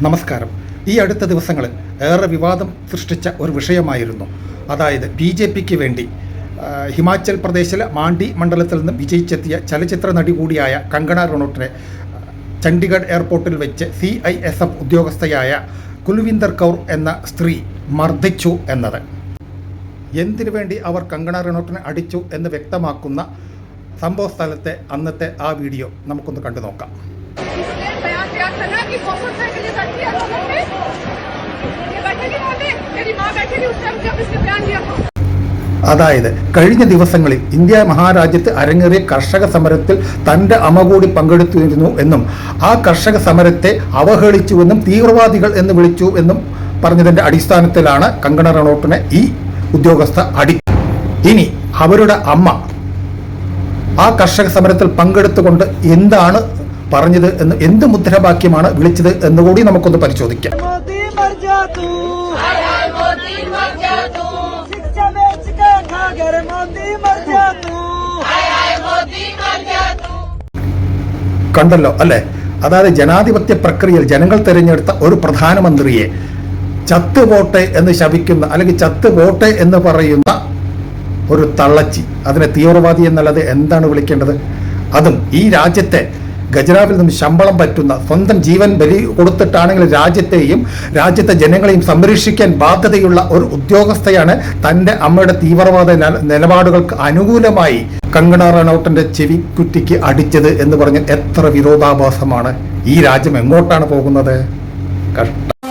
നമസ്കാരം. ഈ അടുത്ത ദിവസങ്ങളിൽ ഏറെ വിവാദം സൃഷ്ടിച്ച ഒരു വിഷയമായിരുന്നു. അതായത് BJPക്ക് വേണ്ടി ഹിമാചൽ പ്രദേശിലെ മാണ്ഡി മണ്ഡലത്തിൽ നിന്ന് വിജയിച്ചെത്തിയ ചലച്ചിത്ര നടി കൂടിയായ കങ്കണ റണോട്ടിനെ ചണ്ഡീഗഡ് എയർപോർട്ടിൽ വെച്ച് CISF ഉദ്യോഗസ്ഥയായ കുൽവിന്ദർ കൗർ എന്ന സ്ത്രീ മർദ്ദിച്ചു എന്നത്. എന്തിനു വേണ്ടി അവർ കങ്കണ റണോട്ടിനെ അടിച്ചു എന്ന് വ്യക്തമാക്കുന്ന സംഭവ സ്ഥലത്തെ അന്നത്തെ ആ വീഡിയോ നമുക്കൊന്ന് കണ്ടു നോക്കാം. അതായത് കഴിഞ്ഞ ദിവസങ്ങളിൽ ഇന്ത്യ മഹാരാജ്യത്ത് അരങ്ങേറിയ കർഷക സമരത്തിൽ തൻ്റെ അമ്മ കൂടി പങ്കെടുത്തിരുന്നു എന്നും ആ കർഷക സമരത്തെ അവഹേളിച്ചുവെന്നും തീവ്രവാദികൾ എന്ന് വിളിച്ചു എന്നും പറഞ്ഞതിൻ്റെ അടിസ്ഥാനത്തിലാണ് കങ്കണ റണോട്ടിനെ ഈ ഉദ്യോഗസ്ഥ ഇനി അവരുടെ അമ്മ ആ കർഷക സമരത്തിൽ പങ്കെടുത്തുകൊണ്ട് എന്താണ് പറഞ്ഞത് എന്ന്, എന്ത് മുദ്രാവാക്യമാണ് വിളിച്ചത് എന്നുകൂടി നമുക്കൊന്ന് പരിശോധിക്കാം. കണ്ടല്ലോ അല്ലെ? അതായത് ജനാധിപത്യ പ്രക്രിയയിൽ ജനങ്ങൾ തിരഞ്ഞെടുത്ത ഒരു പ്രധാനമന്ത്രിയെ ചത്തുപോട്ടെ എന്ന് ശപിക്കുന്ന, അല്ലെങ്കിൽ ചത്തുപോട്ടെ എന്ന് പറയുന്ന ഒരു തള്ളച്ചി, അതിനെ തീവ്രവാദി എന്നുള്ളത് എന്താണ് വിളിക്കേണ്ടത്? അതും ഈ രാജ്യത്തെ ഗജറാവിൽ നിന്നും ശമ്പളം പറ്റുന്ന, സ്വന്തം ജീവൻ ബലി കൊടുത്തിട്ടാണെങ്കിൽ രാജ്യത്തെയും രാജ്യത്തെ ജനങ്ങളെയും സംരക്ഷിക്കാൻ ബാധ്യതയുള്ള ഒരു ഉദ്യോഗസ്ഥയാണ് തൻ്റെ അമ്മയുടെ തീവ്രവാദ നിലപാടുകൾക്ക് അനുകൂലമായി കങ്കണ റണോട്ടിന്റെ ചെവിക്കുറ്റിക്ക് അടിച്ചത് എന്ന് പറഞ്ഞ് എത്ര വിരോധാഭാസമാണ്! ഈ രാജ്യം എങ്ങോട്ടാണ് പോകുന്നത്? കഷ്ടം.